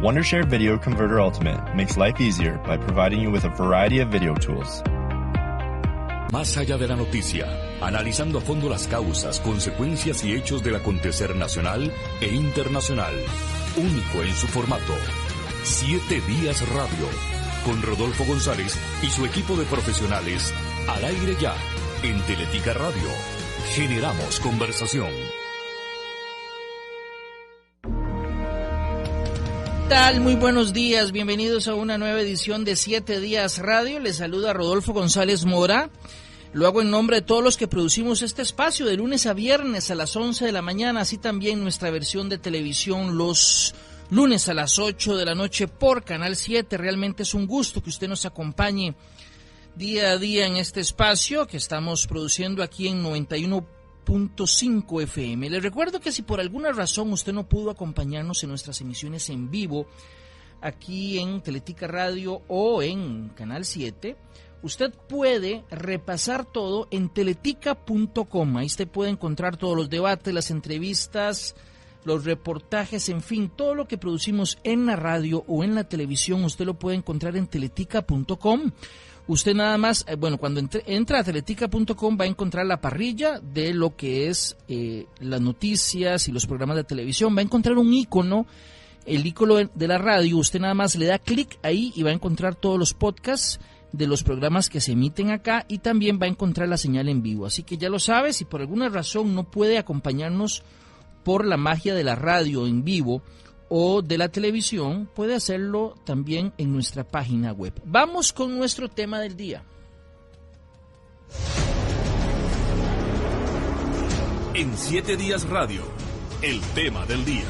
Wondershare Video Converter Ultimate makes life easier by providing you with a variety of video tools. Más allá de la noticia, analizando a fondo las causas, consecuencias y hechos del acontecer nacional e internacional. Único en su formato. 7 Días Radio. Con Rodolfo González y su equipo de profesionales. Al aire ya, en Teletica Radio. Generamos conversación. ¿Qué tal? Muy buenos días, bienvenidos a una nueva edición de 7 Días Radio. Les saluda Rodolfo González Mora. Lo hago en nombre de todos los que producimos este espacio de lunes a viernes a las 11 de la mañana, así también nuestra versión de televisión los lunes a las 8 de la noche por Canal 7. Realmente es un gusto que usted nos acompañe día a día en este espacio que estamos produciendo aquí en 91.5 FM. Les recuerdo que si por alguna razón usted no pudo acompañarnos en nuestras emisiones en vivo aquí en Teletica Radio o en Canal 7, usted puede repasar todo en teletica.com. Ahí usted puede encontrar todos los debates, las entrevistas, los reportajes, en fin, todo lo que producimos en la radio o en la televisión, usted lo puede encontrar en teletica.com. Usted nada más, cuando entra a teletica.com va a encontrar la parrilla de lo que es las noticias y los programas de televisión. Va a encontrar un icono, el icono de la radio. Usted nada más le da clic ahí y va a encontrar todos los podcasts de los programas que se emiten acá y también va a encontrar la señal en vivo. Así que ya lo sabe, si por alguna razón no puede acompañarnos por la magia de la radio en vivo o de la televisión, puede hacerlo también en nuestra página web. Vamos con nuestro tema del día. En 7 Días Radio, el tema del día.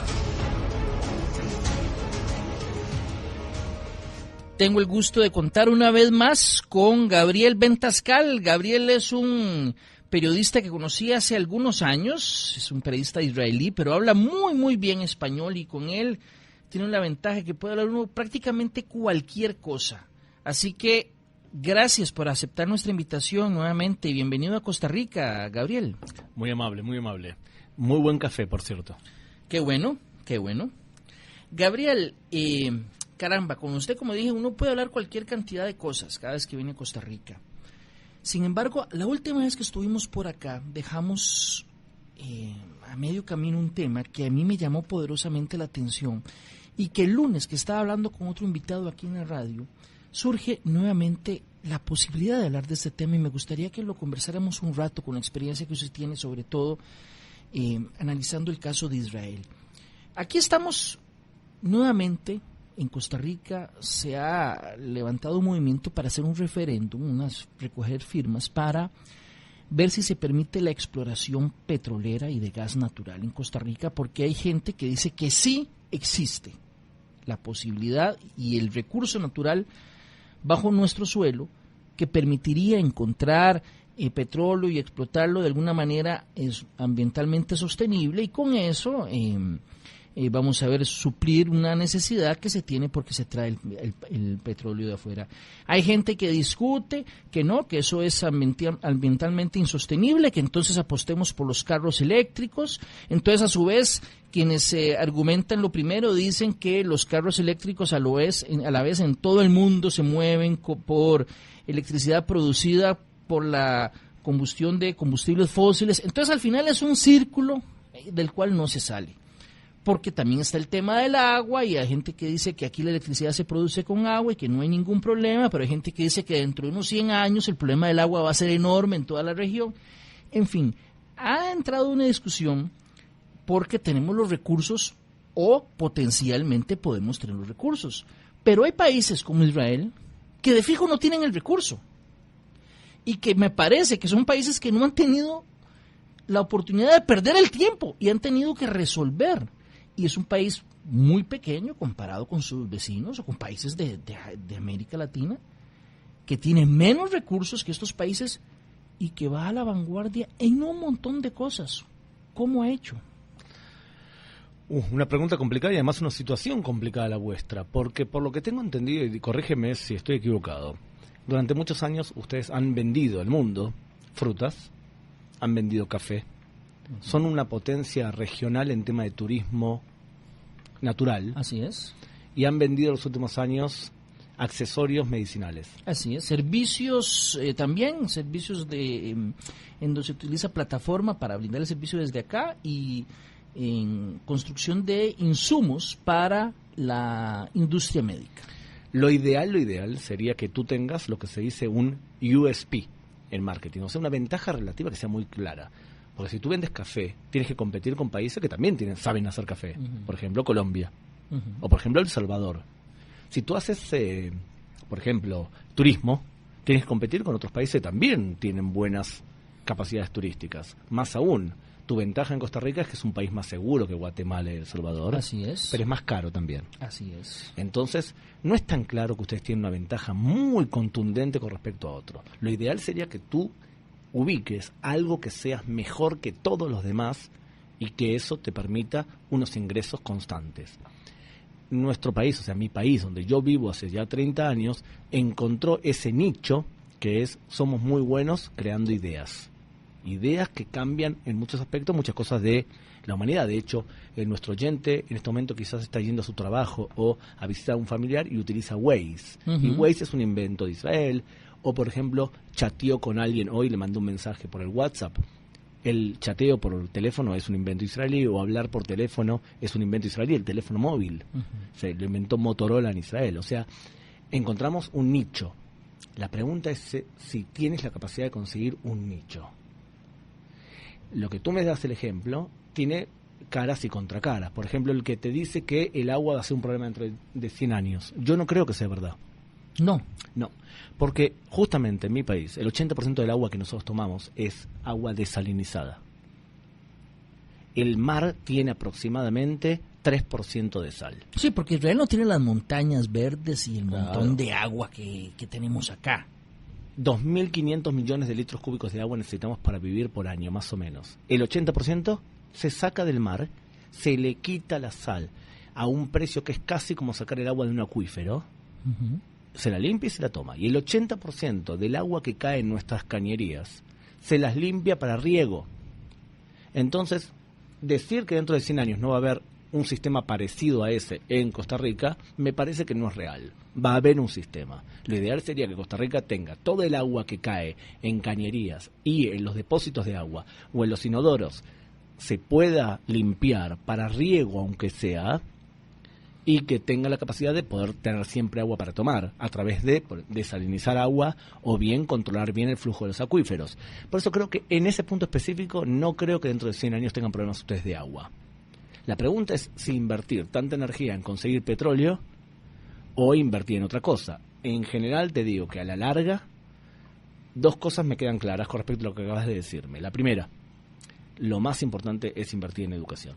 Tengo el gusto de contar una vez más con Gabriel Bentascal. Gabriel es un periodista que conocí hace algunos años, es un periodista israelí, pero habla muy bien español y con él tiene la ventaja que puede hablar uno prácticamente cualquier cosa. Así que gracias por aceptar nuestra invitación nuevamente y bienvenido a Costa Rica, Gabriel. Muy amable, muy amable. Muy buen café, por cierto. Qué bueno, qué bueno. Gabriel, caramba, con usted, como dije, uno puede hablar cualquier cantidad de cosas cada vez que viene a Costa Rica. Sin embargo, la última vez que estuvimos por acá, dejamos a medio camino un tema que a mí me llamó poderosamente la atención y que el lunes que estaba hablando con otro invitado aquí en la radio, surge nuevamente la posibilidad de hablar de este tema y me gustaría que lo conversáramos un rato con la experiencia que usted tiene, sobre todo analizando el caso de Israel. Aquí estamos nuevamente. En Costa Rica se ha levantado un movimiento para hacer un referéndum, recoger firmas para ver si se permite la exploración petrolera y de gas natural en Costa Rica, porque hay gente que dice que sí existe la posibilidad y el recurso natural bajo nuestro suelo que permitiría encontrar petróleo y explotarlo de alguna manera ambientalmente sostenible y con eso vamos a ver, suplir una necesidad que se tiene porque se trae el petróleo de afuera. Hay gente que discute que no, que eso es ambientalmente insostenible, que entonces apostemos por los carros eléctricos. Entonces, a su vez, quienes argumentan lo primero dicen que los carros eléctricos a la vez en todo el mundo se mueven por electricidad producida por la combustión de combustibles fósiles. Entonces, al final es un círculo del cual no se sale. Porque también está el tema del agua y hay gente que dice que aquí la electricidad se produce con agua y que no hay ningún problema, pero hay gente que dice que dentro de unos 100 años el problema del agua va a ser enorme en toda la región. En fin, ha entrado una discusión porque tenemos los recursos o potencialmente podemos tener los recursos. Pero hay países como Israel que de fijo no tienen el recurso y que me parece que son países que no han tenido la oportunidad de perder el tiempo y han tenido que resolver. Y es un país muy pequeño comparado con sus vecinos o con países de América Latina, que tiene menos recursos que estos países y que va a la vanguardia en un montón de cosas. ¿Cómo ha hecho? Una pregunta complicada y además una situación complicada la vuestra, porque por lo que tengo entendido, y corrígeme si estoy equivocado, durante muchos años ustedes han vendido al mundo frutas, han vendido café, son una potencia regional en tema de turismo natural. Así es. y han vendido en los últimos años accesorios medicinales. Así es, servicios también, servicios en donde se utiliza plataforma para brindar el servicio desde acá y en construcción de insumos para la industria médica. Lo ideal sería que tú tengas lo que se dice un USP en marketing, o sea, una ventaja relativa que sea muy clara. Porque si tú vendes café, tienes que competir con países que también saben hacer café. Por ejemplo, Colombia. O por ejemplo, El Salvador. Si tú haces, por ejemplo, turismo, tienes que competir con otros países que también tienen buenas capacidades turísticas. Más aún, tu ventaja en Costa Rica es que es un país más seguro que Guatemala y El Salvador. Así es. Pero es más caro también. Así es. Entonces, no es tan claro que ustedes tienen una ventaja muy contundente con respecto a otro. Lo ideal sería que tú ubiques algo que seas mejor que todos los demás y que eso te permita unos ingresos constantes. Nuestro país, o sea, mi país, donde yo vivo hace ya 30 años, encontró ese nicho que es, somos muy buenos creando ideas. Ideas que cambian en muchos aspectos, muchas cosas de la humanidad. De hecho, nuestro oyente en este momento quizás está yendo a su trabajo o a visitar a un familiar y utiliza Waze. Y Waze es un invento de Israel. O, por ejemplo, chateó con alguien hoy, le mandó un mensaje por el WhatsApp. El chateo por teléfono es un invento israelí, o hablar por teléfono es un invento israelí, el teléfono móvil. Se lo inventó Motorola en Israel. O sea, encontramos un nicho. La pregunta es si tienes la capacidad de conseguir un nicho. Lo que tú me das el ejemplo tiene caras y contracaras. Por ejemplo, el que te dice que el agua va a ser un problema dentro de 100 años. Yo no creo que sea verdad. No, porque justamente en mi país el 80% del agua que nosotros tomamos es agua desalinizada. El mar tiene aproximadamente 3% de sal. Sí, porque Israel no tiene las montañas verdes y el montón de agua que tenemos acá. 2.500 millones de litros cúbicos de agua necesitamos para vivir por año, más o menos. El 80% se saca del mar, se le quita la sal a un precio que es casi como sacar el agua de un acuífero. Se la limpia y se la toma. Y el 80% del agua que cae en nuestras cañerías se las limpia para riego. Entonces, decir que dentro de 100 años no va a haber un sistema parecido a ese en Costa Rica, me parece que no es real. Va a haber un sistema. Lo ideal sería que Costa Rica tenga todo el agua que cae en cañerías y en los depósitos de agua o en los inodoros se pueda limpiar para riego, aunque sea, y que tenga la capacidad de poder tener siempre agua para tomar a través de desalinizar agua o bien controlar bien el flujo de los acuíferos. Por eso creo que en ese punto específico no creo que dentro de 100 años tengan problemas ustedes de agua. La pregunta es si invertir tanta energía en conseguir petróleo o invertir en otra cosa. En general te digo que a la larga dos cosas me quedan claras con respecto a lo que acabas de decirme. La primera, lo más importante es invertir en educación.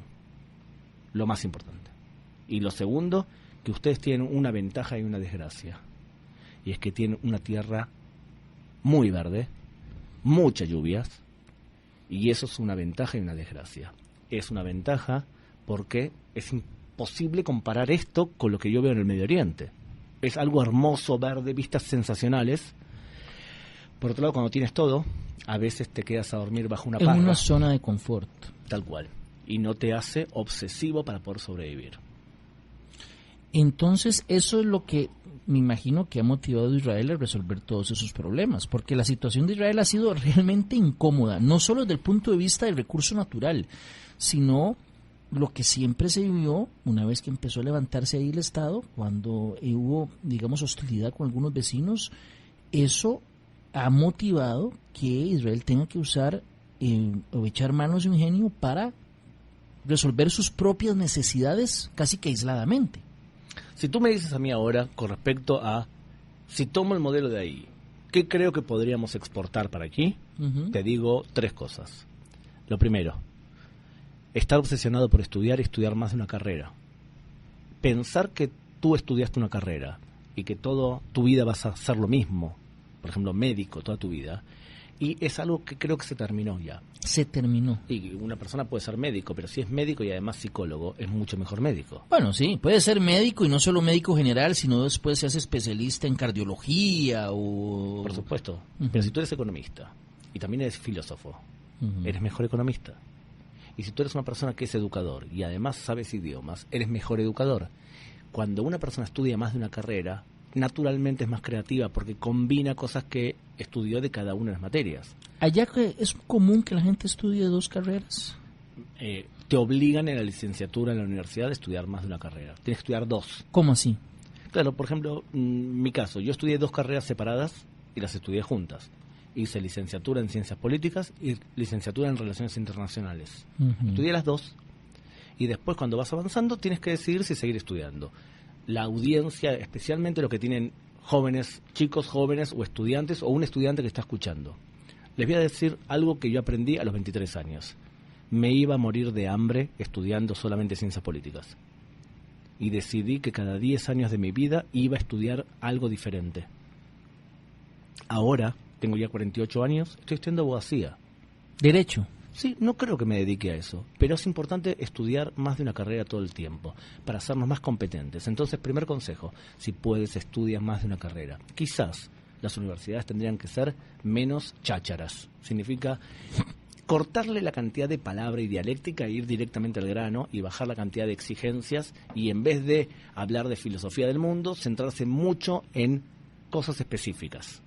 Lo más importante. Y lo segundo, que ustedes tienen una ventaja y una desgracia. Y es que tienen una tierra muy verde, muchas lluvias, y eso es una ventaja y una desgracia. Es una ventaja porque es imposible comparar esto con lo que yo veo en el Medio Oriente. Es algo hermoso, verde, vistas sensacionales. Por otro lado, cuando tienes todo, a veces te quedas a dormir bajo una parra. En una zona de confort. Tal cual. Y no te hace obsesivo para poder sobrevivir. Entonces, eso es lo que me imagino que ha motivado a Israel a resolver todos esos problemas, porque la situación de Israel ha sido realmente incómoda, no solo desde el punto de vista del recurso natural, sino lo que siempre se vivió una vez que empezó a levantarse ahí el Estado, cuando hubo, digamos, hostilidad con algunos vecinos. Eso ha motivado que Israel tenga que usar o echar manos de ingenio para resolver sus propias necesidades casi que aisladamente. Si tú me dices a mí ahora con respecto a, si tomo el modelo de ahí, ¿qué creo que podríamos exportar para aquí? Te digo tres cosas. Lo primero, estar obsesionado por estudiar y estudiar más de una carrera. Pensar que tú estudiaste una carrera y que toda tu vida vas a hacer lo mismo, por ejemplo, médico toda tu vida, y es algo que creo que se terminó ya. Se terminó. Y una persona puede ser médico, pero si es médico y además psicólogo, es mucho mejor médico. Bueno, sí, puede ser médico y no solo médico general, sino después se hace especialista en cardiología o... Por supuesto, pero si tú eres economista y también eres filósofo, eres mejor economista. Y si tú eres una persona que es educador y además sabes idiomas, eres mejor educador. cuando una persona estudia más de una carrera, naturalmente es más creativa porque combina cosas que estudió de cada una de las materias. ¿Allá que es común que la gente estudie 2 carreras? Te obligan en la licenciatura en la universidad a estudiar más de una carrera. Tienes que estudiar 2. ¿Cómo así? Claro, por ejemplo, en mi caso, yo estudié 2 carreras separadas y las estudié juntas. Hice licenciatura en Ciencias Políticas y licenciatura en Relaciones Internacionales. Uh-huh. Estudié las 2 y después cuando vas avanzando tienes que decidir si seguir estudiando. La audiencia, especialmente los que tienen jóvenes, chicos jóvenes o estudiantes o un estudiante que está escuchando. Les voy a decir algo que yo aprendí a los 23 años. Me iba a morir de hambre estudiando solamente Ciencias Políticas. Y decidí que cada 10 años de mi vida iba a estudiar algo diferente. Ahora, tengo ya 48 años, estoy estudiando abogacía. ¿Derecho? Sí, no creo que me dedique a eso, pero es importante estudiar más de una carrera todo el tiempo para hacernos más competentes. Entonces, primer consejo, si puedes, estudia más de una carrera. Quizás las universidades tendrían que ser menos chácharas. Significa cortarle la cantidad de palabra y dialéctica e ir directamente al grano y bajar la cantidad de exigencias y en vez de hablar de filosofía del mundo, centrarse mucho en cosas específicas.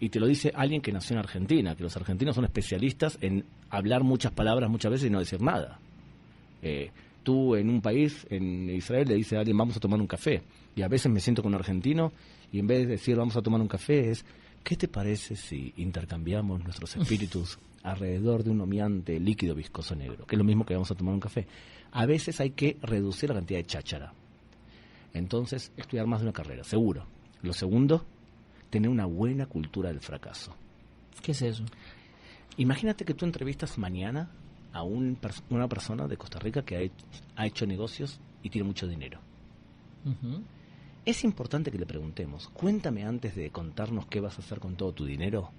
Y te lo dice alguien que nació en Argentina, que los argentinos son especialistas en hablar muchas palabras muchas veces y no decir nada. Tú en un país, en Israel, le dices a alguien vamos a tomar un café. Y a veces me siento con un argentino y en vez de decir vamos a tomar un café es ¿qué te parece si intercambiamos nuestros espíritus alrededor de un humeante líquido viscoso negro? Que es lo mismo que vamos a tomar un café. A veces hay que reducir la cantidad de cháchara. Entonces, estudiar más de una carrera, seguro. Lo segundo, tener una buena cultura del fracaso. ¿Qué es eso? Imagínate que tú entrevistas mañana a una persona de Costa Rica que ha hecho negocios y tiene mucho dinero. Uh-huh. Es importante que le preguntemos, cuéntame antes de contarnos qué vas a hacer con todo tu dinero,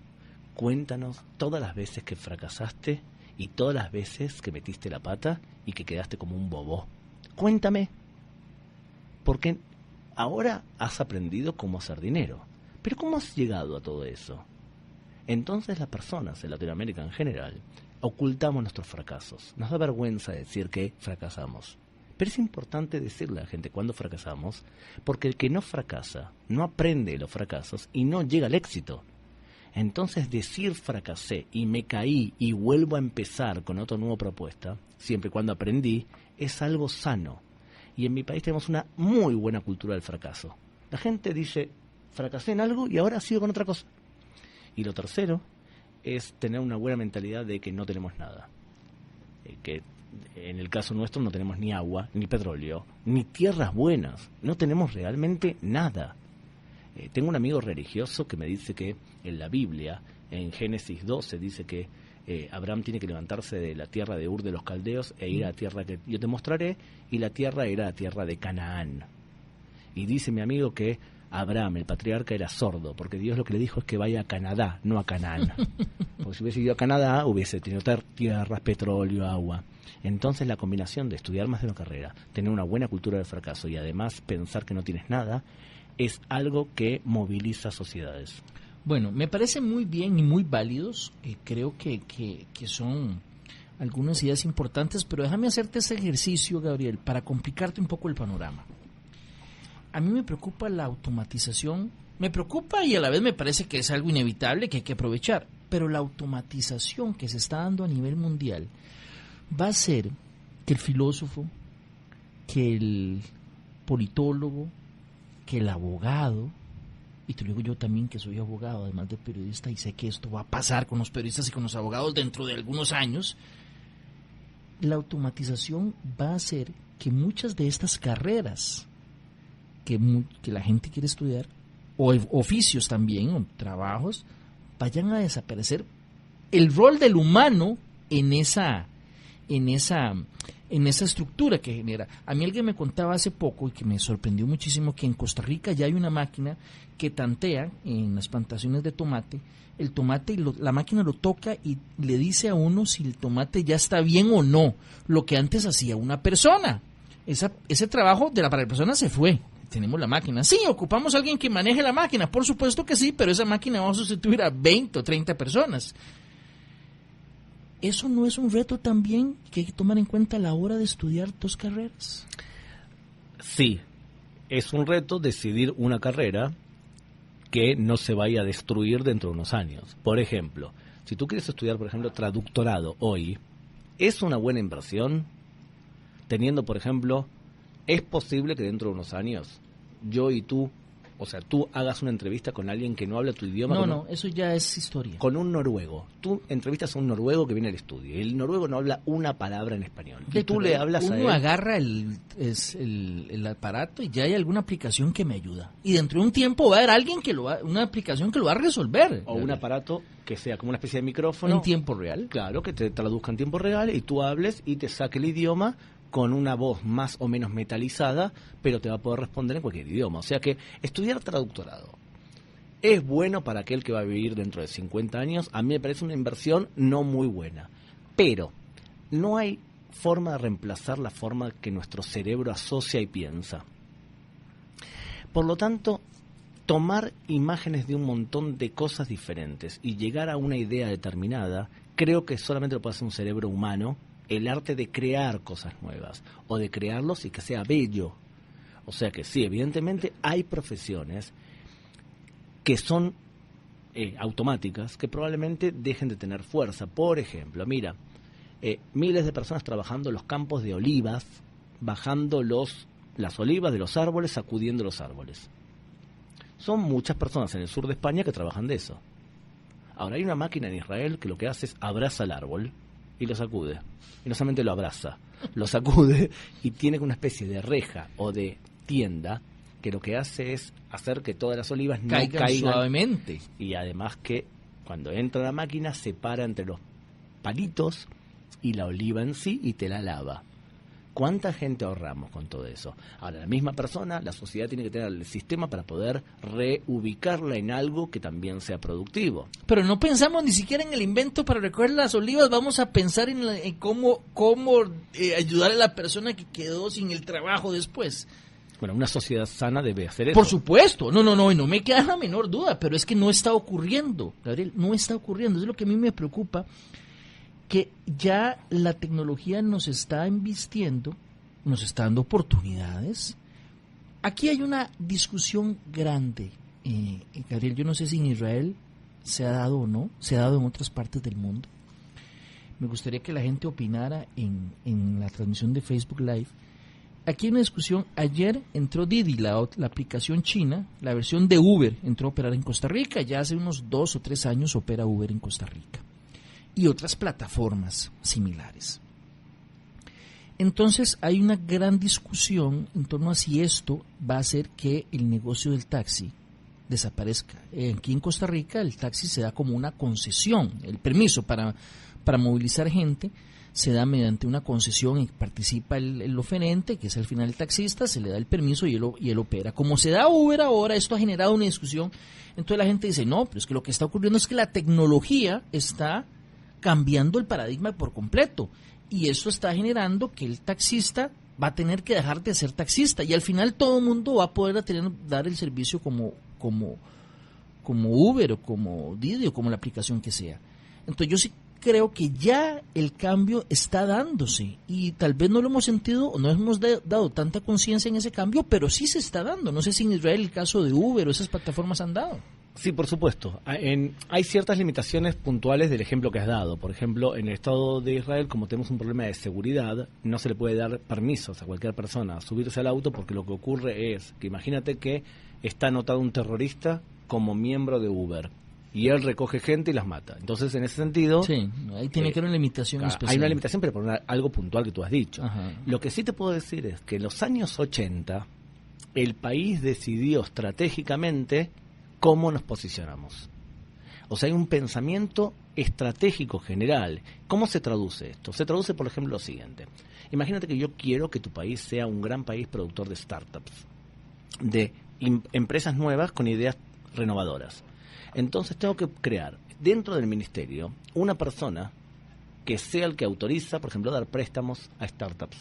cuéntanos todas las veces que fracasaste y todas las veces que metiste la pata y que quedaste como un bobo. Cuéntame, porque ahora has aprendido cómo hacer dinero. Pero ¿cómo has llegado a todo eso? Entonces las personas en Latinoamérica en general ocultamos nuestros fracasos. Nos da vergüenza decir que fracasamos. Pero es importante decirle a la gente cuando fracasamos, porque el que no fracasa no aprende de los fracasos y no llega al éxito. Entonces decir fracasé y me caí y vuelvo a empezar con otra nueva propuesta, siempre y cuando aprendí, es algo sano. Y en mi país tenemos una muy buena cultura del fracaso. La gente dice, fracasé en algo y ahora sigo con otra cosa. Y lo tercero es tener una buena mentalidad de que no tenemos nada. Que en el caso nuestro no tenemos ni agua, ni petróleo, ni tierras buenas. No tenemos realmente nada. Tengo un amigo religioso que me dice que en la Biblia, en Génesis 12, dice que Abraham tiene que levantarse de la tierra de Ur de los Caldeos e ir a la tierra que yo te mostraré, y la tierra era la tierra de Canaán. Y dice mi amigo que Abraham, el patriarca, era sordo, porque Dios lo que le dijo es que vaya a Canadá, no a Canaán. Porque si hubiese ido a Canadá, hubiese tenido tierras, petróleo, agua. Entonces la combinación de estudiar más de una carrera, tener una buena cultura del fracaso y además pensar que no tienes nada, es algo que moviliza sociedades. Bueno, me parece muy bien y muy válidos. Creo que son algunas ideas importantes, pero déjame hacerte ese ejercicio, Gabriel, para complicarte un poco el panorama. A mí me preocupa la automatización, me preocupa y a la vez me parece que es algo inevitable que hay que aprovechar, pero la automatización que se está dando a nivel mundial va a hacer que el filósofo, que el politólogo, que el abogado, y te lo digo yo también que soy abogado, además de periodista, y sé que esto va a pasar con los periodistas y con los abogados dentro de algunos años, la automatización va a hacer que muchas de estas carreras que la gente quiere estudiar, o oficios también, o trabajos, vayan a desaparecer. El rol del humano en esa estructura que genera. A mí alguien me contaba hace poco y que me sorprendió muchísimo que en Costa Rica ya hay una máquina que tantea en las plantaciones de tomate, el tomate, y la máquina lo toca y le dice a uno si el tomate ya está bien o no, lo que antes hacía una persona. Ese trabajo para la persona se fue. Tenemos la máquina. Sí, ocupamos a alguien que maneje la máquina, por supuesto que sí, pero esa máquina va a sustituir a 20 o 30 personas. ¿Eso no es un reto también que hay que tomar en cuenta a la hora de estudiar 2 carreras? Sí, es un reto decidir una carrera que no se vaya a destruir dentro de unos años. Por ejemplo, si tú quieres estudiar, por ejemplo, traductorado hoy, ¿es una buena inversión? Teniendo, por ejemplo, ¿es posible que dentro de unos años yo y tú, o sea, tú hagas una entrevista con alguien que no habla tu idioma? No, eso ya es historia. Con un noruego. Tú entrevistas a un noruego que viene al estudio. Y el noruego no habla una palabra en español. Y tú le hablas a él. Uno agarra el aparato y ya hay alguna aplicación que me ayuda. Y dentro de un tiempo va a haber alguien una aplicación que lo va a resolver. O un aparato que sea como una especie de micrófono. En tiempo real. Claro, que te traduzca en tiempo real y tú hables y te saque el idioma con una voz más o menos metalizada, pero te va a poder responder en cualquier idioma. O sea que estudiar traductorado es bueno para aquel que va a vivir dentro de 50 años. A mí me parece una inversión no muy buena. Pero no hay forma de reemplazar la forma que nuestro cerebro asocia y piensa. Por lo tanto, tomar imágenes de un montón de cosas diferentes y llegar a una idea determinada, creo que solamente lo puede hacer un cerebro humano. El arte de crear cosas nuevas o de crearlos y que sea bello. O sea que sí, evidentemente hay profesiones que son automáticas que probablemente dejen de tener fuerza. Por ejemplo, mira, miles de personas trabajando en los campos de olivas, bajando las olivas de los árboles, sacudiendo los árboles. Son muchas personas en el sur de España que trabajan de eso. Ahora hay una máquina en Israel que lo que hace es abraza el árbol y lo sacude. Y no solamente lo abraza, lo sacude y tiene una especie de reja o de tienda que lo que hace es hacer que todas las olivas no caigan suavemente. Y además que cuando entra la máquina separa entre los palitos y la oliva en sí y te la lava. ¿Cuánta gente ahorramos con todo eso? Ahora, la misma persona, la sociedad tiene que tener el sistema para poder reubicarla en algo que también sea productivo. Pero no pensamos ni siquiera en el invento para recoger las olivas, vamos a pensar en cómo ayudar a la persona que quedó sin el trabajo después. Bueno, una sociedad sana debe hacer eso. Por supuesto, no me queda la menor duda, pero es que no está ocurriendo, Gabriel, no está ocurriendo, es lo que a mí me preocupa, que ya la tecnología nos está embistiendo, nos está dando oportunidades. Aquí hay una discusión grande, Gabriel, yo no sé si en Israel se ha dado o no, se ha dado en otras partes del mundo. Me gustaría que la gente opinara en la transmisión de Facebook Live. Aquí hay una discusión. Ayer entró Didi, la aplicación china, la versión de Uber, entró a operar en Costa Rica. Ya hace unos 2 o 3 años opera Uber en Costa Rica. Y otras plataformas similares. Entonces hay una gran discusión en torno a si esto va a hacer que el negocio del taxi desaparezca. Aquí en Costa Rica el taxi se da como una concesión. El permiso para movilizar gente se da mediante una concesión y participa el oferente, que es al final el taxista, se le da el permiso y él opera. Como se da Uber ahora, esto ha generado una discusión. Entonces la gente dice, no, pero es que lo que está ocurriendo es que la tecnología está cambiando el paradigma por completo. Y esto está generando que el taxista va a tener que dejar de ser taxista. Y al final todo el mundo va a poder dar el servicio como Uber o como Didi o como la aplicación que sea. Entonces yo sí creo que ya el cambio está dándose y tal vez no lo hemos sentido o no hemos dado tanta conciencia en ese cambio, pero sí se está dando. No sé si en Israel el caso de Uber o esas plataformas han dado. Sí, por supuesto. Hay ciertas limitaciones puntuales del ejemplo que has dado. Por ejemplo, en el Estado de Israel, como tenemos un problema de seguridad, no se le puede dar permisos a cualquier persona a subirse al auto, porque lo que ocurre es que imagínate que está anotado un terrorista como miembro de Uber y él recoge gente y las mata. Entonces, en ese sentido... Sí, ahí tiene que haber una limitación especial. Hay una limitación, pero por algo puntual que tú has dicho. Ajá. Lo que sí te puedo decir es que en los años 80 el país decidió estratégicamente cómo nos posicionamos. O sea, hay un pensamiento estratégico general. ¿Cómo se traduce esto? Se traduce, por ejemplo, lo siguiente. Imagínate que yo quiero que tu país sea un gran país productor de startups, de empresas nuevas con ideas renovadoras. Entonces tengo que crear dentro del ministerio una persona que sea el que autoriza, por ejemplo, dar préstamos a startups.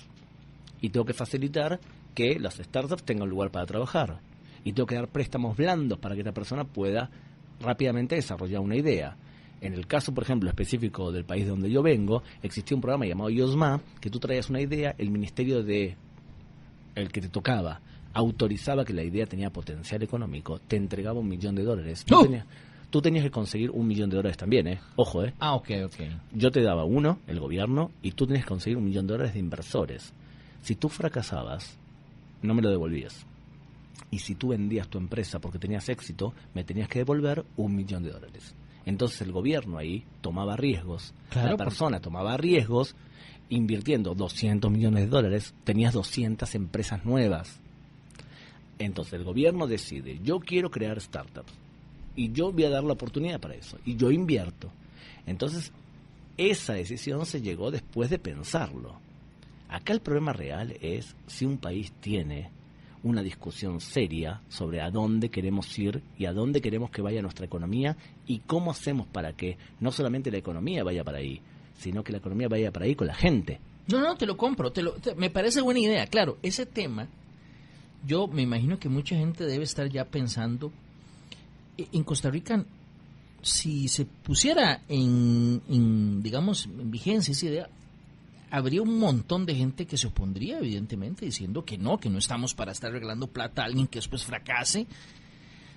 Y tengo que facilitar que las startups tengan lugar para trabajar. Y tengo que dar préstamos blandos para que esta persona pueda rápidamente desarrollar una idea. En el caso, por ejemplo, específico del país de donde yo vengo, existía un programa llamado Yosma, que tú traías una idea, el ministerio de el que te tocaba autorizaba que la idea tenía potencial económico, te entregaba $1 millón. ¡Oh! Tú tenías que conseguir $1 millón también, ¿eh? Ojo, ¿eh? Ah, ok. Yo te daba uno, el gobierno, y tú tenías que conseguir $1 millón de inversores. Si tú fracasabas, no me lo devolvías. Y si tú vendías tu empresa porque tenías éxito, me tenías que devolver $1 millón. Entonces el gobierno ahí tomaba riesgos. Claro, la persona tomaba riesgos invirtiendo $200 millones, tenías 200 empresas nuevas. Entonces el gobierno decide, yo quiero crear startups y yo voy a dar la oportunidad para eso y yo invierto. Entonces esa decisión se llegó después de pensarlo. Acá el problema real es si un país tiene una discusión seria sobre a dónde queremos ir y a dónde queremos que vaya nuestra economía y cómo hacemos para que no solamente la economía vaya para ahí, sino que la economía vaya para ahí con la gente. No, te lo compro, me parece buena idea. Claro, ese tema, yo me imagino que mucha gente debe estar ya pensando, en Costa Rica, si se pusiera digamos, en vigencia esa idea, habría un montón de gente que se opondría, evidentemente, diciendo que no estamos para estar regalando plata a alguien que después fracase.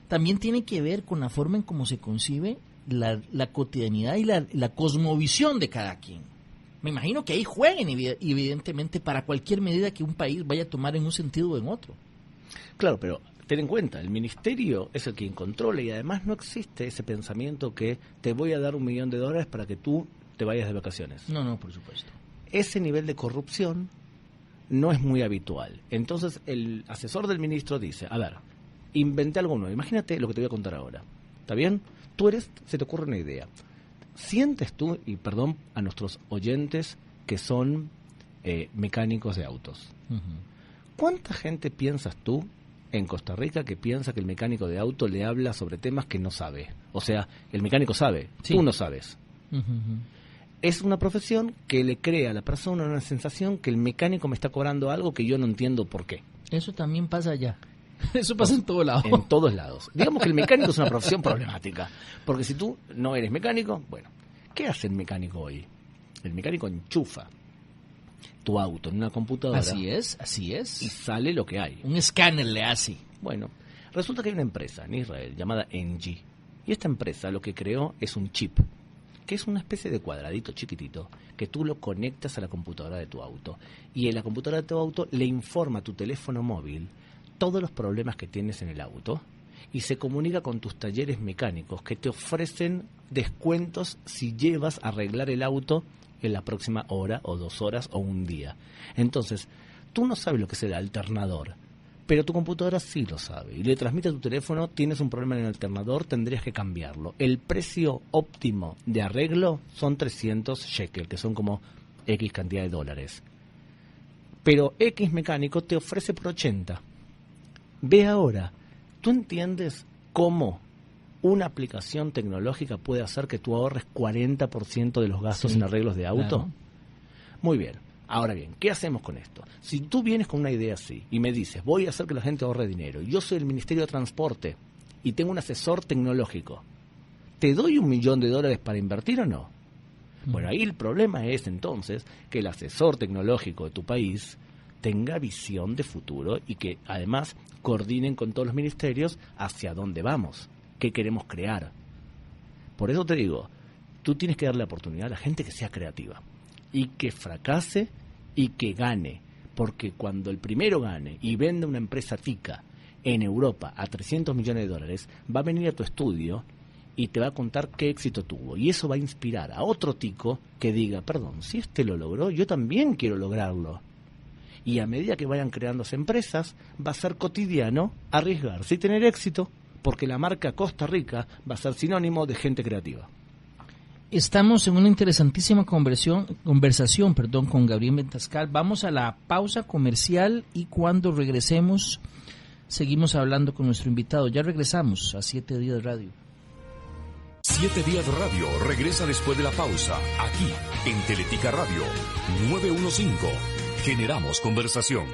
También tiene que ver con la forma en cómo se concibe la cotidianidad y la cosmovisión de cada quien. Me imagino que ahí jueguen, evidentemente, para cualquier medida que un país vaya a tomar en un sentido o en otro. Claro, pero ten en cuenta, el ministerio es el quien controla y además no existe ese pensamiento que te voy a dar $1 millón para que tú te vayas de vacaciones. No, por supuesto. Ese nivel de corrupción no es muy habitual. Entonces el asesor del ministro dice, a ver, inventé algo nuevo. Imagínate lo que te voy a contar ahora. ¿Está bien? Se te ocurre una idea. Sientes tú, y perdón a nuestros oyentes que son mecánicos de autos. Uh-huh. ¿Cuánta gente piensas tú en Costa Rica que piensa que el mecánico de auto le habla sobre temas que no sabe? O sea, el mecánico sabe, sí. Tú no sabes. Uh-huh. Es una profesión que le crea a la persona una sensación que el mecánico me está cobrando algo que yo no entiendo por qué. Eso también pasa allá. Eso pasa en todos lados. En todos lados. Digamos que el mecánico es una profesión problemática. Porque si tú no eres mecánico, bueno, ¿qué hace el mecánico hoy? El mecánico enchufa tu auto en una computadora. Así es. Y sale lo que hay. Un escáner le hace. Bueno, resulta que hay una empresa en Israel llamada Engie. Y esta empresa lo que creó es un chip, que es una especie de cuadradito chiquitito que tú lo conectas a la computadora de tu auto. Y en la computadora de tu auto le informa a tu teléfono móvil todos los problemas que tienes en el auto y se comunica con tus talleres mecánicos que te ofrecen descuentos si llevas a arreglar el auto en la próxima hora o 2 horas o un día. Entonces, tú no sabes lo que es el alternador, pero tu computadora sí lo sabe y le transmite a tu teléfono, tienes un problema en el alternador, tendrías que cambiarlo. El precio óptimo de arreglo son 300 shekel, que son como X cantidad de dólares. Pero X mecánico te ofrece por 80. Ve ahora, ¿tú entiendes cómo una aplicación tecnológica puede hacer que tú ahorres 40% de los gastos en arreglos de auto? Claro. Muy bien. Ahora bien, ¿qué hacemos con esto? Si tú vienes con una idea así y me dices, voy a hacer que la gente ahorre dinero, y yo soy el Ministerio de Transporte y tengo un asesor tecnológico, ¿te doy $1 millón para invertir o no? Bueno, ahí el problema es entonces que el asesor tecnológico de tu país tenga visión de futuro y que además coordinen con todos los ministerios hacia dónde vamos, qué queremos crear. Por eso te digo, tú tienes que darle la oportunidad a la gente que sea creativa y que fracase y que gane, porque cuando el primero gane y venda una empresa tica en Europa a $300 millones, va a venir a tu estudio y te va a contar qué éxito tuvo, y eso va a inspirar a otro tico que diga, perdón, si este lo logró, yo también quiero lograrlo. Y a medida que vayan creándose empresas, va a ser cotidiano arriesgarse y tener éxito, porque la marca Costa Rica va a ser sinónimo de gente creativa. Estamos en una interesantísima conversación con Gabriel Ventascal. Vamos a la pausa comercial y cuando regresemos seguimos hablando con nuestro invitado. Ya regresamos a 7 Días Radio. 7 Días Radio regresa después de la pausa, aquí en Teletica Radio 915. Generamos conversación.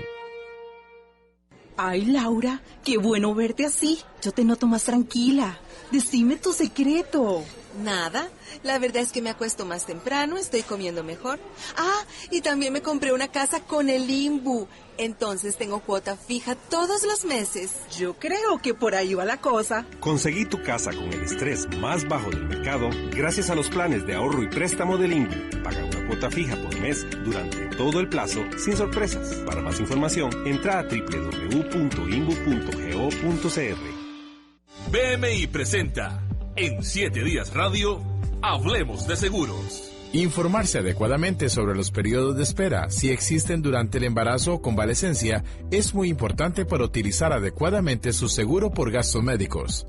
Ay, Laura, qué bueno verte así. Yo te noto más tranquila. Decime tu secreto. Nada, la verdad es que me acuesto más temprano, estoy comiendo mejor. Ah, y también me compré una casa con el INBU. Entonces tengo cuota fija todos los meses. Yo creo que por ahí va la cosa. Conseguí tu casa con el estrés más bajo del mercado gracias a los planes de ahorro y préstamo del INBU. Paga una cuota fija por mes durante todo el plazo sin sorpresas. Para más información, entra a www.inbu.go.cr. BMI presenta en 7 días radio, Hablemos de Seguros. Informarse adecuadamente sobre los periodos de espera, si existen durante el embarazo o convalecencia, es muy importante para utilizar adecuadamente su seguro por gastos médicos.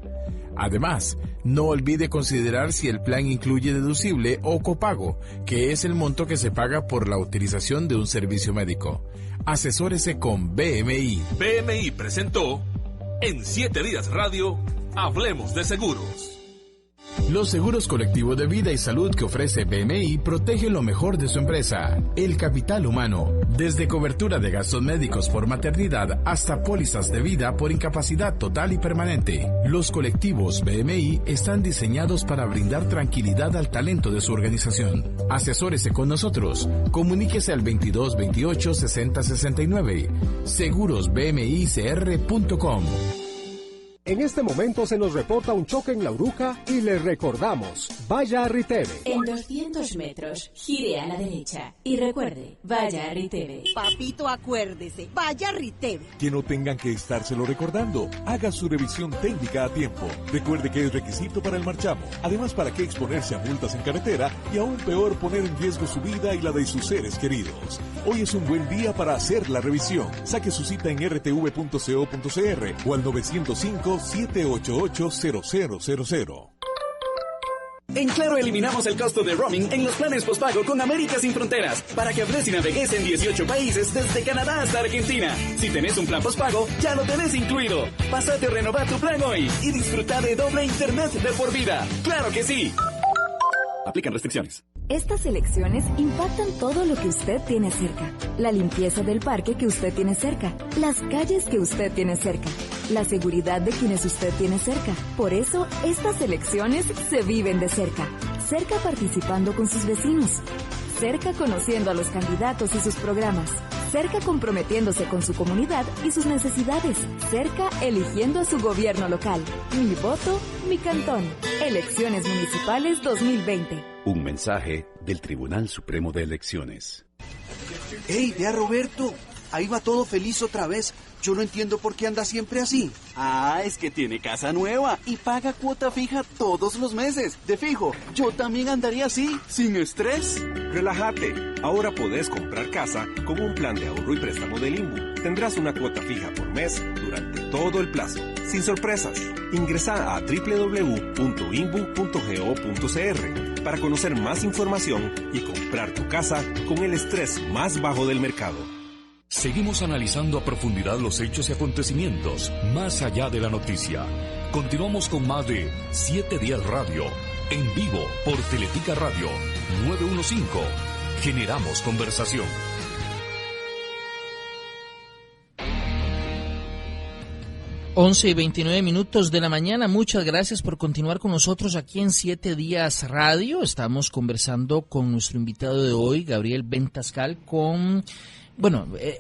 Además, no olvide considerar si el plan incluye deducible o copago, que es el monto que se paga por la utilización de un servicio médico. Asesórese con BMI. BMI presentó en 7 días radio, Hablemos de Seguros. Los seguros colectivos de vida y salud que ofrece BMI protegen lo mejor de su empresa, el capital humano, desde cobertura de gastos médicos por maternidad hasta pólizas de vida por incapacidad total y permanente. Los colectivos BMI están diseñados para brindar tranquilidad al talento de su organización. Asesórese con nosotros. Comuníquese al 22 28 60 69. segurosbmicr.com. En este momento se nos reporta un choque en La Uruca y le recordamos, vaya a Riteve. En 200 metros, gire a la derecha y recuerde, vaya a Riteve. Papito, acuérdese, vaya a Riteve. Que no tengan que estárselo recordando. Haga su revisión técnica a tiempo. Recuerde que es requisito para el marchamo. Además, ¿para qué exponerse a multas en carretera y aún peor poner en riesgo su vida y la de sus seres queridos? Hoy es un buen día para hacer la revisión. Saque su cita en rtv.co.cr o al 905-788-0000. En Claro eliminamos el costo de roaming en los planes postpago con América Sin Fronteras para que hables y navegues en 18 países desde Canadá hasta Argentina. Si tenés un plan postpago, ya lo tenés incluido. Pásate a renovar tu plan hoy y disfruta de doble internet de por vida. ¡Claro que sí! Aplican restricciones. Estas elecciones impactan todo lo que usted tiene cerca. La limpieza del parque que usted tiene cerca. Las calles que usted tiene cerca. La seguridad de quienes usted tiene cerca. Por eso, estas elecciones se viven de cerca. Cerca participando con sus vecinos. Cerca conociendo a los candidatos y sus programas. Cerca comprometiéndose con su comunidad y sus necesidades. Cerca eligiendo a su gobierno local. Mi voto, mi cantón. Elecciones Municipales 2020. Un mensaje del Tribunal Supremo de Elecciones. ¡Ey, vea Roberto! Ahí va todo feliz otra vez. Yo no entiendo por qué anda siempre así. Ah, es que tiene casa nueva y paga cuota fija todos los meses. De fijo, yo también andaría así, sin estrés. Relájate. Ahora podés comprar casa con un plan de ahorro y préstamo del INBU. Tendrás una cuota fija por mes durante todo el plazo, sin sorpresas. Ingresa a www.inbu.go.cr para conocer más información y comprar tu casa con el estrés más bajo del mercado. Seguimos analizando a profundidad los hechos y acontecimientos más allá de la noticia. Continuamos con más de 7 días radio, en vivo por Teletica Radio 915. Generamos conversación. Once y 29 minutos de la mañana. Muchas gracias por continuar con nosotros aquí en 7 días radio. Estamos conversando con nuestro invitado de hoy, Gabriel Bentascal,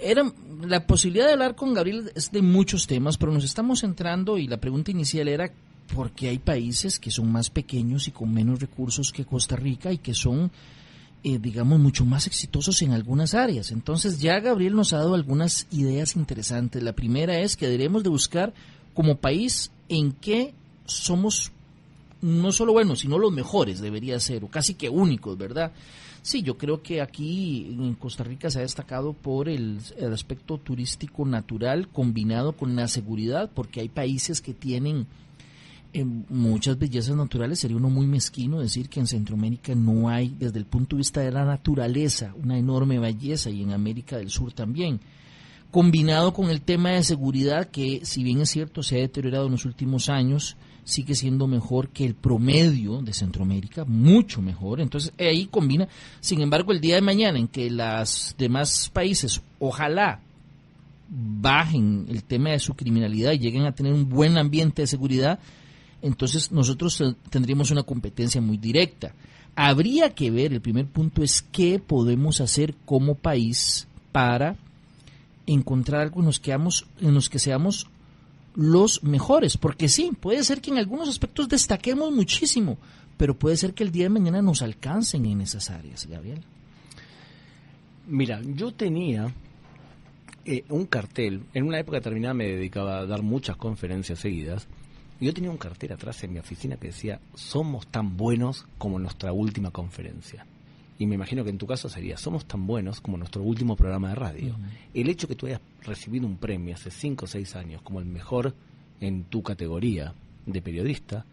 era la posibilidad de hablar con Gabriel es de muchos temas, pero nos estamos centrando y la pregunta inicial era ¿por qué hay países que son más pequeños y con menos recursos que Costa Rica y que son, mucho más exitosos en algunas áreas? Entonces ya Gabriel nos ha dado algunas ideas interesantes. La primera es que debemos de buscar como país en qué somos no solo buenos, sino los mejores debería ser, o casi que únicos, ¿verdad? Sí, yo creo que aquí en Costa Rica se ha destacado por el aspecto turístico natural combinado con la seguridad, porque hay países que tienen muchas bellezas naturales. Sería uno muy mezquino decir que en Centroamérica no hay, desde el punto de vista de la naturaleza, una enorme belleza, y en América del Sur también. Combinado con el tema de seguridad, que si bien es cierto se ha deteriorado en los últimos años, sigue siendo mejor que el promedio de Centroamérica, mucho mejor. Entonces ahí combina. Sin embargo, el día de mañana en que los demás países ojalá bajen el tema de su criminalidad y lleguen a tener un buen ambiente de seguridad, entonces nosotros tendríamos una competencia muy directa. Habría que ver, el primer punto es qué podemos hacer como país para encontrar algo en los que seamos los mejores, porque sí, puede ser que en algunos aspectos destaquemos muchísimo, pero puede ser que el día de mañana nos alcancen en esas áreas, Gabriel. Mira, yo tenía un cartel, en una época determinada me dedicaba a dar muchas conferencias seguidas, y yo tenía un cartel atrás en mi oficina que decía, somos tan buenos como nuestra última conferencia. Y me imagino que en tu caso sería, somos tan buenos como nuestro último programa de radio. El hecho que tú hayas recibido un premio hace 5 o 6 años como el mejor en tu categoría de periodista,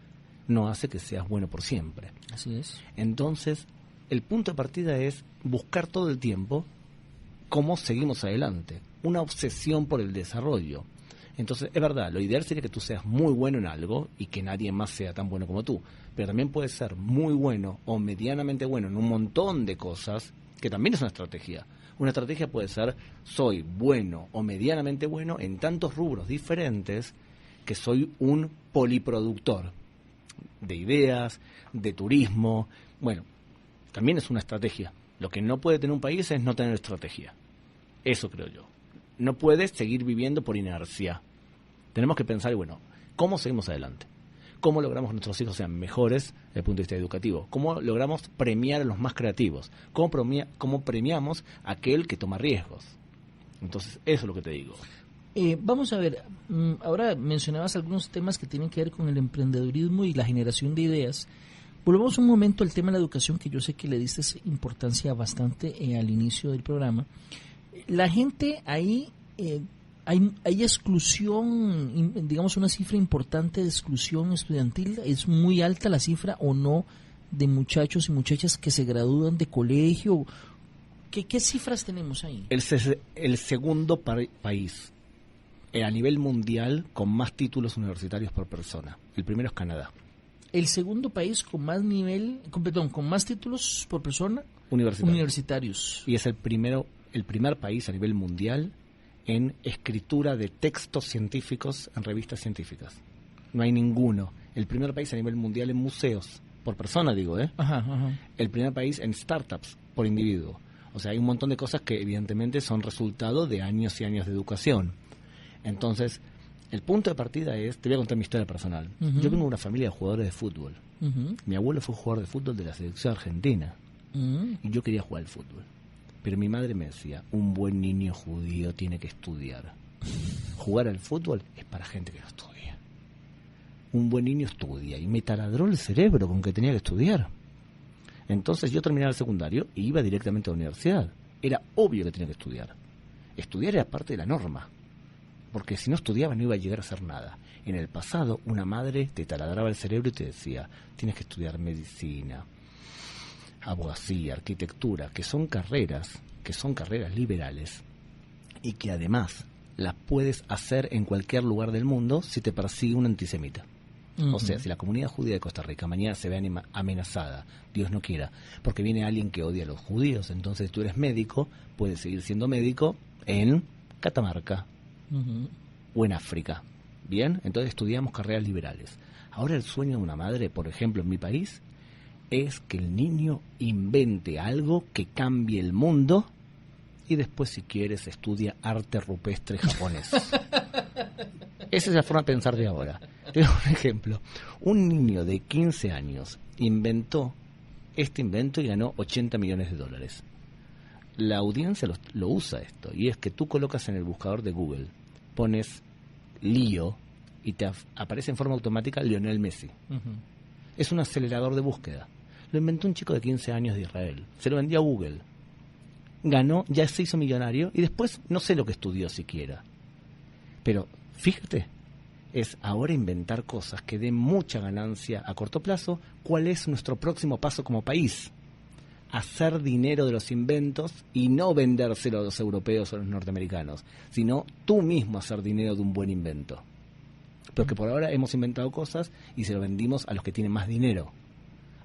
no hace que seas bueno por siempre. Así es. Entonces, el punto de partida es buscar todo el tiempo cómo seguimos adelante. Una obsesión por el desarrollo. Entonces, es verdad, lo ideal sería que tú seas muy bueno en algo y que nadie más sea tan bueno como tú. Pero también puedes ser muy bueno o medianamente bueno en un montón de cosas, que también es una estrategia. Una estrategia puede ser, soy bueno o medianamente bueno en tantos rubros diferentes que soy un poliproductor de ideas, de turismo. Bueno, también es una estrategia. Lo que no puede tener un país es no tener estrategia. Eso creo yo. No puedes seguir viviendo por inercia. Tenemos que pensar, bueno, ¿cómo seguimos adelante? ¿Cómo logramos que nuestros hijos sean mejores desde el punto de vista educativo? ¿Cómo logramos premiar a los más creativos? ¿Cómo premiamos a aquel que toma riesgos? Entonces, eso es lo que te digo. Vamos a ver, ahora mencionabas algunos temas que tienen que ver con el emprendedurismo y la generación de ideas. Volvemos un momento al tema de la educación, que yo sé que le diste importancia bastante al inicio del programa. La gente ahí, hay exclusión, digamos una cifra importante de exclusión estudiantil. ¿Es muy alta la cifra o no de muchachos y muchachas que se gradúan de colegio? ¿Qué cifras tenemos ahí? El segundo país a nivel mundial con más títulos universitarios por persona. El primero es Canadá. El segundo país con más con más títulos por persona universitarios. Y es el primer país a nivel mundial en escritura de textos científicos en revistas científicas. No hay ninguno. El primer país a nivel mundial en museos, por persona digo, Ajá. El primer país en startups, por individuo. O sea, hay un montón de cosas que evidentemente son resultado de años y años de educación. Entonces, el punto de partida es, te voy a contar mi historia personal. Uh-huh. Yo vengo de una familia de jugadores de fútbol. Uh-huh. Mi abuelo fue jugador de fútbol de la selección argentina. Uh-huh. Y yo quería jugar al fútbol. Pero mi madre me decía, un buen niño judío tiene que estudiar. Jugar al fútbol es para gente que no estudia. Un buen niño estudia. Y me taladró el cerebro con que tenía que estudiar. Entonces yo terminaba el secundario y iba directamente a la universidad. Era obvio que tenía que estudiar. Estudiar era parte de la norma. Porque si no estudiaba no iba a llegar a hacer nada. En el pasado una madre te taladraba el cerebro y te decía, tienes que estudiar medicina, abogacía, arquitectura, que son carreras liberales y que además las puedes hacer en cualquier lugar del mundo si te persigue un antisemita. Uh-huh. O sea, si la comunidad judía de Costa Rica mañana se ve amenazada, Dios no quiera, porque viene alguien que odia a los judíos, entonces tú eres médico, puedes seguir siendo médico en Catamarca. Uh-huh. O en África. Bien, entonces estudiamos carreras liberales. Ahora el sueño de una madre, por ejemplo, en mi país, es que el niño invente algo que cambie el mundo y después, si quieres, estudia arte rupestre japonés. Esa es la forma de pensar de ahora. Te doy un ejemplo. Un niño de 15 años inventó este invento y ganó $80 millones. La audiencia lo usa esto, y es que tú colocas en el buscador de Google, pones lío y te aparece en forma automática Lionel Messi. Uh-huh. Es un acelerador de búsqueda. Lo inventó un chico de 15 años de Israel. Se lo vendió a Google. Ganó, ya se hizo millonario y después no sé lo que estudió siquiera. Pero fíjate, es ahora inventar cosas que den mucha ganancia a corto plazo. ¿Cuál es nuestro próximo paso como país? Hacer dinero de los inventos y no vendérselo a los europeos o a los norteamericanos, sino tú mismo hacer dinero de un buen invento. Porque por ahora hemos inventado cosas y se lo vendimos a los que tienen más dinero.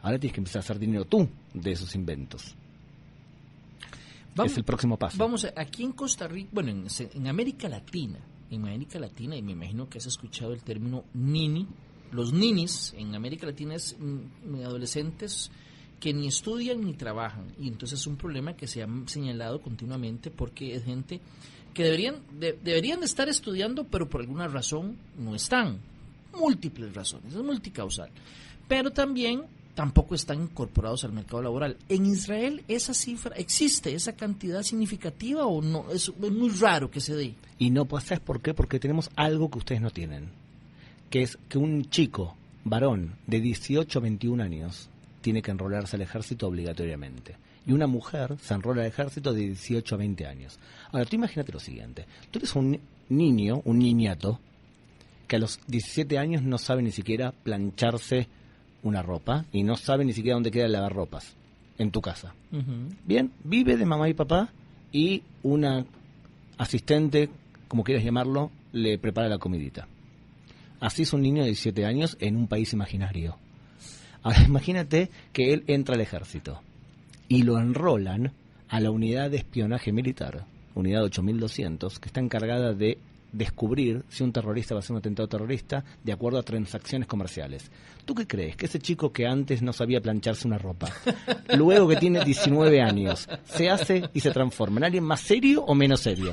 Ahora tienes que empezar a hacer dinero tú de esos inventos. es el próximo paso. Vamos, aquí en Costa Rica, bueno, en América Latina, y me imagino que has escuchado el término nini. Los ninis en América Latina es adolescentes que ni estudian ni trabajan, y entonces es un problema que se ha señalado continuamente porque es gente que deberían de estar estudiando, pero por alguna razón no están. Múltiples razones, es multicausal. Pero también tampoco están incorporados al mercado laboral. ¿En Israel esa cifra existe, esa cantidad significativa o no? Es muy raro que se dé. Y no, pues ¿sabes por qué? Porque tenemos algo que ustedes no tienen, que es que un chico, varón, de 18 a 21 años, tiene que enrolarse al ejército obligatoriamente. Y una mujer se enrola al ejército de 18 a 20 años. Ahora, tú imagínate lo siguiente. Tú eres un niño, un niñato, que a los 17 años no sabe ni siquiera plancharse una ropa y no sabe ni siquiera dónde queda el lavarropas en tu casa. Bien, vive de mamá y papá y una asistente, como quieras llamarlo, le prepara la comidita. Así es un niño de 17 años en un país imaginario. Ahora imagínate que él entra al ejército y lo enrolan a la unidad de espionaje militar, unidad 8200, que está encargada de descubrir si un terrorista va a hacer un atentado terrorista de acuerdo a transacciones comerciales. ¿Tú qué crees? Que ese chico que antes no sabía plancharse una ropa, luego que tiene 19 años, se hace y se transforma en alguien más serio o menos serio?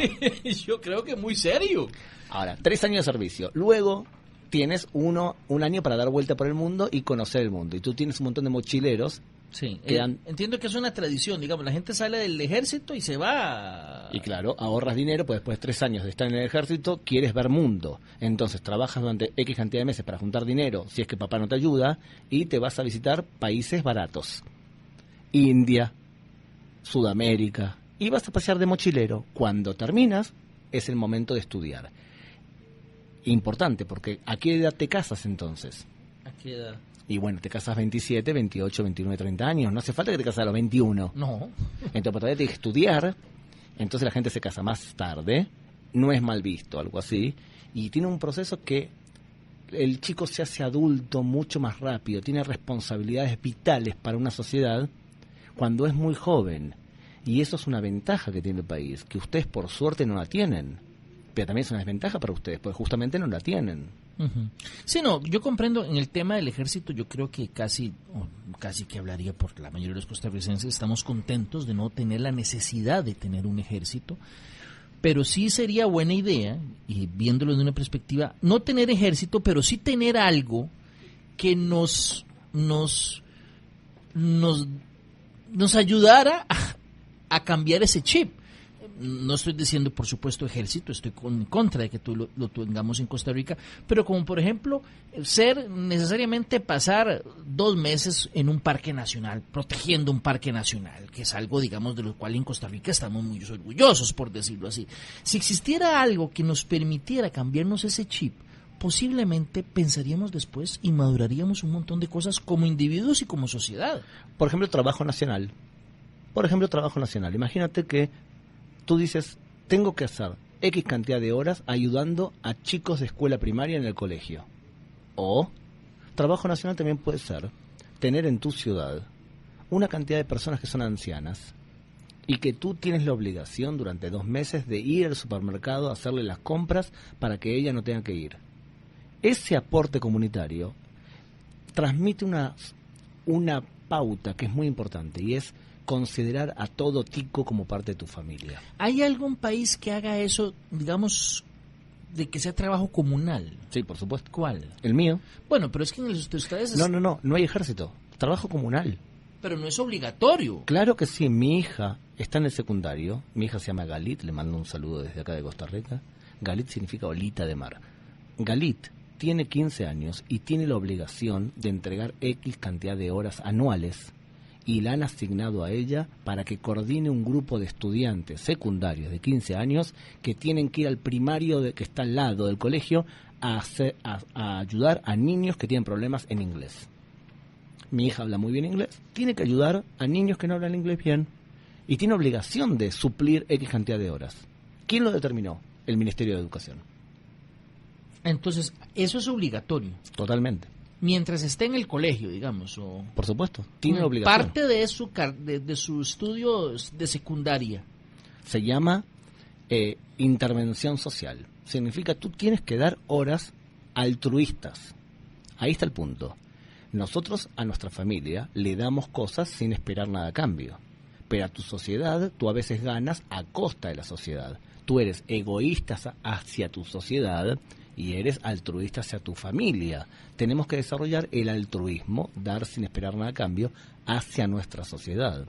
Yo creo que muy serio. Ahora, 3 años de servicio. Luego tienes un año para dar vuelta por el mundo y conocer el mundo. Y tú tienes un montón de mochileros. Sí, entiendo que es una tradición, digamos, la gente sale del ejército y se va. Y claro, ahorras dinero, pues después de 3 años de estar en el ejército, quieres ver mundo. Entonces trabajas durante X cantidad de meses para juntar dinero, si es que papá no te ayuda, y te vas a visitar países baratos. India, Sudamérica, y vas a pasear de mochilero. Cuando terminas, es el momento de estudiar. Importante, porque ¿a qué edad te casas entonces? ¿A qué edad? Y bueno, te casas 27, 28, 29, 30 años. No hace falta que te cases a los 21. No. Entonces, todavía tienes que estudiar. Entonces la gente se casa más tarde. No es mal visto, algo así. Y tiene un proceso que el chico se hace adulto mucho más rápido. Tiene responsabilidades vitales para una sociedad cuando es muy joven. Y eso es una ventaja que tiene el país, que ustedes por suerte no la tienen. Pero también es una desventaja para ustedes, porque justamente no la tienen. Sí, no, yo comprendo en el tema del ejército, yo creo que casi que hablaría por la mayoría de los costarricenses, estamos contentos de no tener la necesidad de tener un ejército, pero sí sería buena idea, y viéndolo de una perspectiva, no tener ejército, pero sí tener algo que nos ayudara a cambiar ese chip. No estoy diciendo, por supuesto, ejército, estoy en contra de que lo tengamos en Costa Rica, pero como por ejemplo, necesariamente pasar 2 meses en un parque nacional, protegiendo un parque nacional, que es algo, digamos, de lo cual en Costa Rica estamos muy orgullosos, por decirlo así. Si existiera algo que nos permitiera cambiarnos ese chip, posiblemente pensaríamos después y maduraríamos un montón de cosas como individuos y como sociedad. Por ejemplo, trabajo nacional. Imagínate que tú dices, tengo que hacer X cantidad de horas ayudando a chicos de escuela primaria en el colegio. O, trabajo nacional también puede ser tener en tu ciudad una cantidad de personas que son ancianas y que tú tienes la obligación durante 2 meses de ir al supermercado a hacerle las compras para que ella no tenga que ir. Ese aporte comunitario transmite una pauta que es muy importante y es considerar a todo tico como parte de tu familia. ¿Hay algún país que haga eso, digamos, de que sea trabajo comunal? Sí, por supuesto. ¿Cuál? El mío. Bueno, pero es que en los de ustedes... No hay ejército. Trabajo comunal. Pero no es obligatorio. Claro que sí. Mi hija está en el secundario. Mi hija se llama Galit. Le mando un saludo desde acá de Costa Rica. Galit significa olita de mar. Galit tiene 15 años y tiene la obligación de entregar X cantidad de horas anuales y la han asignado a ella para que coordine un grupo de estudiantes secundarios de 15 años que tienen que ir al primario que está al lado del colegio a ayudar a niños que tienen problemas en inglés. Mi hija habla muy bien inglés, tiene que ayudar a niños que no hablan inglés bien y tiene obligación de suplir X cantidad de horas. ¿Quién lo determinó? El Ministerio de Educación. Entonces, eso es obligatorio. Totalmente. mientras esté en el colegio, digamos, o por supuesto, tiene obligación. Parte de su estudio de secundaria. Se llama intervención social. Significa tú tienes que dar horas altruistas. Ahí está el punto. Nosotros a nuestra familia le damos cosas sin esperar nada a cambio. Pero a tu sociedad tú a veces ganas a costa de la sociedad. Tú eres egoísta hacia tu sociedad y eres altruista hacia tu familia. Tenemos que desarrollar el altruismo, dar sin esperar nada a cambio, hacia nuestra sociedad.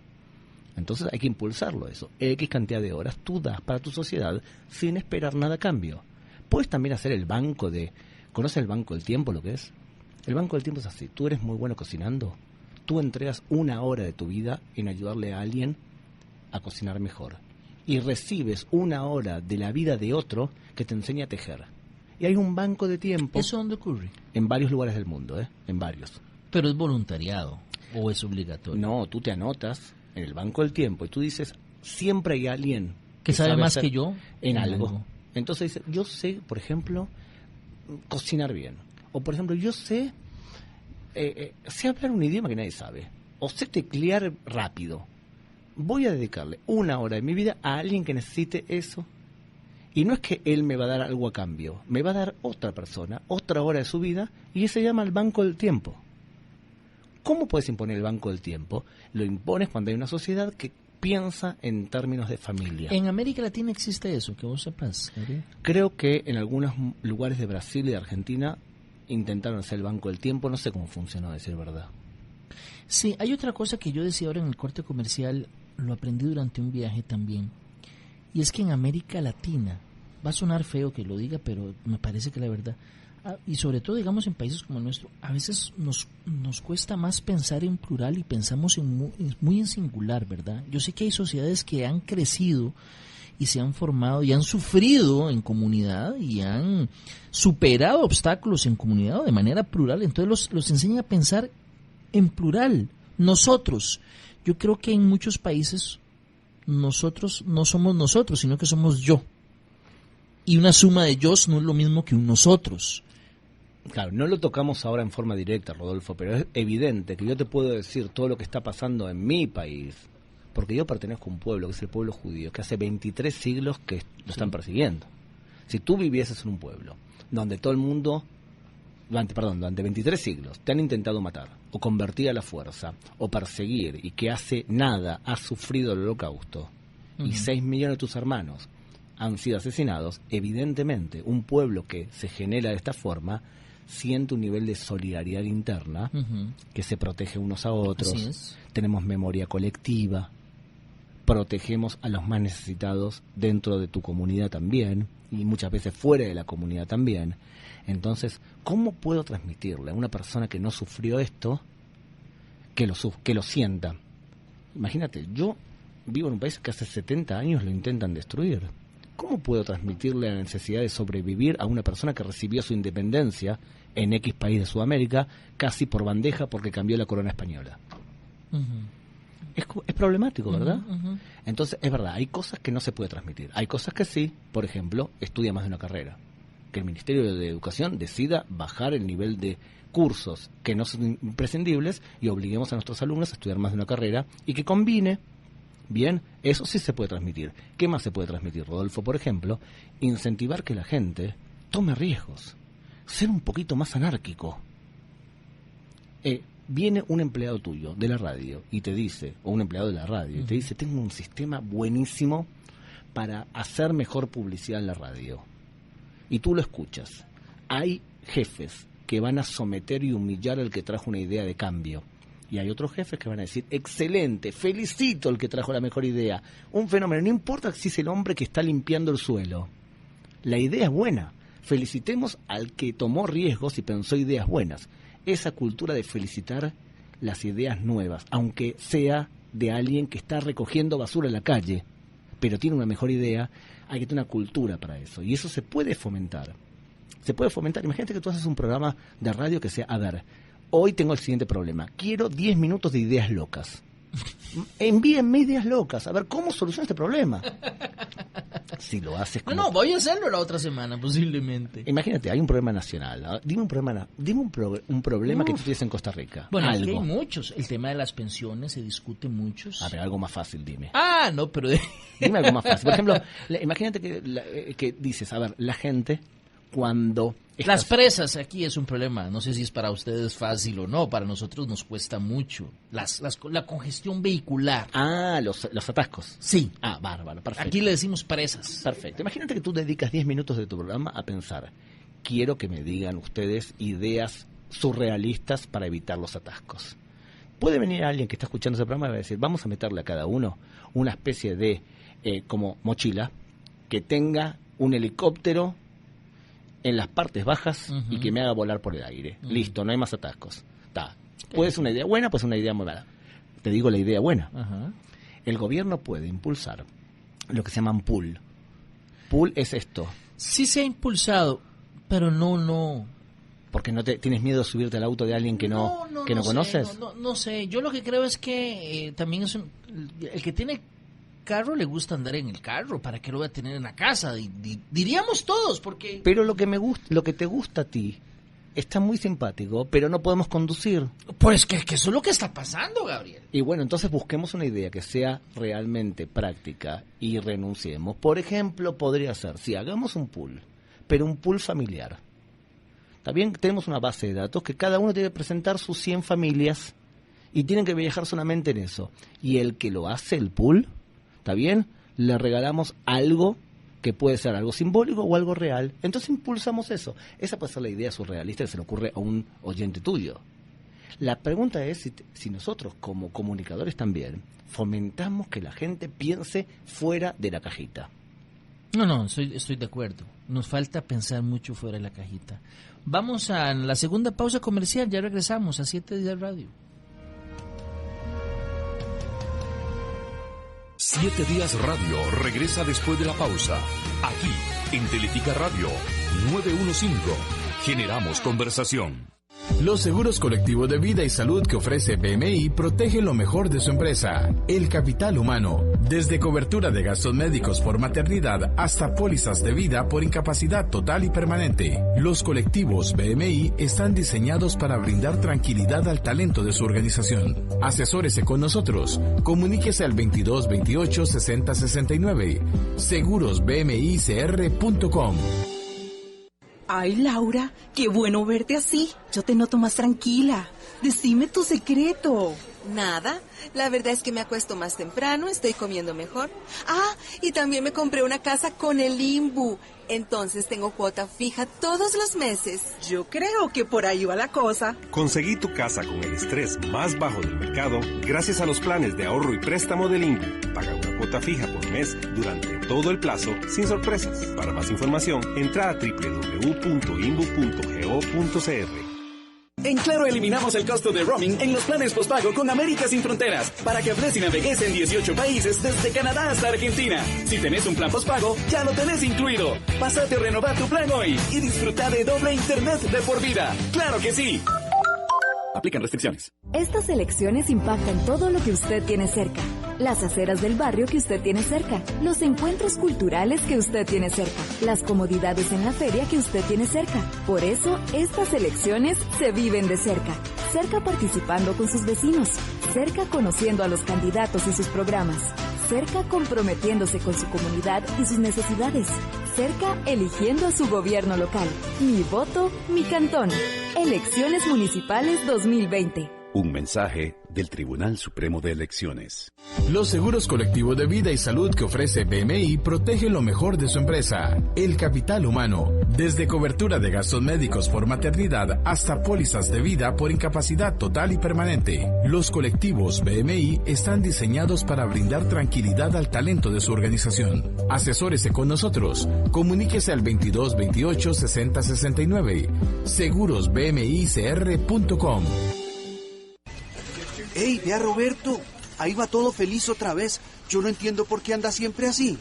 Entonces hay que impulsarlo eso. X cantidad de horas tú das para tu sociedad sin esperar nada a cambio. Puedes también hacer el banco de... ¿Conoces el banco del tiempo lo que es? El banco del tiempo es así. Tú eres muy bueno cocinando. Tú entregas 1 hora de tu vida en ayudarle a alguien a cocinar mejor. Y recibes 1 hora de la vida de otro que te enseña a tejer. Y hay un banco de tiempo. ¿Eso dónde ocurre? En varios lugares del mundo, en varios. ¿Pero es voluntariado o es obligatorio? No, tú te anotas en el banco del tiempo y tú dices, siempre hay alguien que sabe más que yo en algo. Entonces dice, yo sé, por ejemplo, cocinar bien. O por ejemplo, yo sé hablar un idioma que nadie sabe. O sé teclear rápido. Voy a dedicarle 1 hora de mi vida a alguien que necesite eso. Y no es que él me va a dar algo a cambio, me va a dar otra persona, otra hora de su vida, y eso se llama el banco del tiempo. ¿Cómo puedes imponer el banco del tiempo? Lo impones cuando hay una sociedad que piensa en términos de familia. ¿En América Latina existe eso, que vos sepas, Gabriel? Creo que en algunos lugares de Brasil y de Argentina intentaron hacer el banco del tiempo, no sé cómo funcionó, a decir verdad. Sí, hay otra cosa que yo decía ahora en el corte comercial, lo aprendí durante un viaje también. Y es que en América Latina, va a sonar feo que lo diga, pero me parece que la verdad, y sobre todo digamos en países como el nuestro, a veces nos cuesta más pensar en plural y pensamos muy en singular, ¿verdad? Yo sé que hay sociedades que han crecido y se han formado y han sufrido en comunidad y han superado obstáculos en comunidad de manera plural, entonces los enseña a pensar en plural, nosotros. Yo creo que en muchos países nosotros no somos nosotros, sino que somos yo. Y una suma de yos no es lo mismo que un nosotros. Claro, no lo tocamos ahora en forma directa, Rodolfo, pero es evidente que yo te puedo decir todo lo que está pasando en mi país, porque yo pertenezco a un pueblo, que es el pueblo judío, que hace 23 siglos que lo están persiguiendo. Si tú vivieses en un pueblo donde todo el mundo, durante 23 siglos, te han intentado matar, o convertir a la fuerza, o perseguir, y que hace nada has sufrido el holocausto, y 6 millones de tus hermanos han sido asesinados, evidentemente un pueblo que se genera de esta forma siente un nivel de solidaridad interna, que se protege unos a otros, tenemos memoria colectiva, protegemos a los más necesitados dentro de tu comunidad también, y muchas veces fuera de la comunidad también. Entonces, ¿cómo puedo transmitirle a una persona que no sufrió esto que lo sienta? Imagínate, yo vivo en un país que hace 70 años lo intentan destruir. ¿Cómo puedo transmitirle la necesidad de sobrevivir a una persona que recibió su independencia en X país de Sudamérica casi por bandeja porque cambió la corona española? Es problemático, ¿verdad? Entonces, es verdad, hay cosas que no se puede transmitir. Hay cosas que sí, por ejemplo, estudia más de una carrera. Que el Ministerio de Educación decida bajar el nivel de cursos que no son imprescindibles y obliguemos a nuestros alumnos a estudiar más de una carrera y que combine. Bien, eso sí se puede transmitir. ¿Qué más se puede transmitir, Rodolfo? Por ejemplo, incentivar que la gente tome riesgos, ser un poquito más anárquico. Viene un empleado tuyo de la radio y te dice, o un empleado de la radio, y te dice, tengo un sistema buenísimo para hacer mejor publicidad en la radio. Y tú lo escuchas. Hay jefes que van a someter y humillar al que trajo una idea de cambio. Y hay otros jefes que van a decir, excelente, felicito al que trajo la mejor idea. Un fenómeno, no importa si es el hombre que está limpiando el suelo. La idea es buena. Felicitemos al que tomó riesgos y pensó ideas buenas. Esa cultura de felicitar las ideas nuevas, aunque sea de alguien que está recogiendo basura en la calle, pero tiene una mejor idea, hay que tener una cultura para eso. Y eso se puede fomentar. Se puede fomentar. Imagínate que tú haces un programa de radio que sea, a ver, hoy tengo el siguiente problema. Quiero 10 minutos de ideas locas. Envíenme ideas locas. A ver, ¿cómo soluciono este problema? si lo haces como... No, voy a hacerlo la otra semana, posiblemente. Imagínate, hay un problema nacional. ¿No? Dime un problema que tú tienes en Costa Rica. Bueno, algo. aquí hay muchos. El tema de las pensiones se discute muchos. A ver, algo más fácil, dime. No, pero... Dime algo más fácil. Por ejemplo, imagínate que dices, a ver, la gente cuando... Las presas aquí es un problema. No sé si es para ustedes fácil o no. Para nosotros nos cuesta mucho. La congestión vehicular. Los atascos. Sí. Bárbaro, perfecto. Aquí le decimos presas. Perfecto. Imagínate que tú dedicas 10 minutos de tu programa a pensar. Quiero que me digan ustedes ideas surrealistas para evitar los atascos. Puede venir alguien que está escuchando ese programa y va a decir, vamos a meterle a cada uno una especie de como mochila que tenga un helicóptero en las partes bajas y que me haga volar por el aire. Listo, no hay más atascos. Puede ser una idea buena, puede ser una idea muy mala. Te digo la idea buena. El gobierno puede impulsar lo que se llaman pool. Pool es esto. Sí se ha impulsado, pero no. ¿Porque no tienes miedo de subirte al auto de alguien que no conoces? No sé. Yo lo que creo es que también es el que tiene carro le gusta andar en el carro. ¿Para qué lo voy a tener en la casa? Diríamos todos, porque... Pero lo que te gusta a ti está muy simpático, pero no podemos conducir. Pues que eso es lo que está pasando, Gabriel. Y bueno, entonces busquemos una idea que sea realmente práctica y renunciemos. Por ejemplo, podría ser, si hagamos un pool, pero un pool familiar. También tenemos una base de datos que cada uno debe presentar sus 100 familias y tienen que viajar solamente en eso. Y el que lo hace, el pool, ¿está bien? Le regalamos algo que puede ser algo simbólico o algo real. Entonces impulsamos eso. Esa puede ser la idea surrealista que se le ocurre a un oyente tuyo. La pregunta es si nosotros como comunicadores también fomentamos que la gente piense fuera de la cajita. No, estoy de acuerdo. Nos falta pensar mucho fuera de la cajita. Vamos a la segunda pausa comercial. Ya regresamos a 7 Días Radio. 7 Días Radio regresa después de la pausa. Aquí, en Teletica Radio 915. Generamos conversación. Los seguros colectivos de vida y salud que ofrece BMI protegen lo mejor de su empresa, el capital humano. Desde cobertura de gastos médicos por maternidad hasta pólizas de vida por incapacidad total y permanente. Los colectivos BMI están diseñados para brindar tranquilidad al talento de su organización. Asesórese con nosotros. Comuníquese al 22 28 60 69. Segurosbmicr.com. Ay, Laura, qué bueno verte así. Yo te noto más tranquila. Decime tu secreto. Nada, la verdad es que me acuesto más temprano, estoy comiendo mejor. Y también me compré una casa con el INBU. Entonces tengo cuota fija todos los meses. Yo creo que por ahí va la cosa. Conseguí tu casa con el estrés más bajo del mercado gracias a los planes de ahorro y préstamo del INBU. Paga una cuota fija por mes durante todo el plazo sin sorpresas. Para más información, entra a www.inbu.go.cr. En Claro eliminamos el costo de roaming en los planes postpago con América Sin Fronteras para que hables y navegues en 18 países desde Canadá hasta Argentina. Si tenés un plan postpago, ya lo tenés incluido. Pásate a renovar tu plan hoy y disfruta de doble internet de por vida. ¡Claro que sí! Aplican restricciones. Estas elecciones impactan todo lo que usted tiene cerca. Las aceras del barrio que usted tiene cerca, los encuentros culturales que usted tiene cerca, las comodidades en la feria que usted tiene cerca. Por eso, estas elecciones se viven de cerca. Cerca participando con sus vecinos, cerca conociendo a los candidatos y sus programas, cerca comprometiéndose con su comunidad y sus necesidades, cerca eligiendo a su gobierno local. Mi voto, mi cantón. Elecciones Municipales 2020. Un mensaje del Tribunal Supremo de Elecciones. Los seguros colectivos de vida y salud que ofrece BMI protegen lo mejor de su empresa, el capital humano. Desde cobertura de gastos médicos por maternidad hasta pólizas de vida por incapacidad total y permanente. Los colectivos BMI están diseñados para brindar tranquilidad al talento de su organización. Asesórese con nosotros. Comuníquese al 22 28 60 69. Segurosbmicr.com. ¡Ey, ve a Roberto! Ahí va todo feliz otra vez. Yo no entiendo por qué anda siempre así.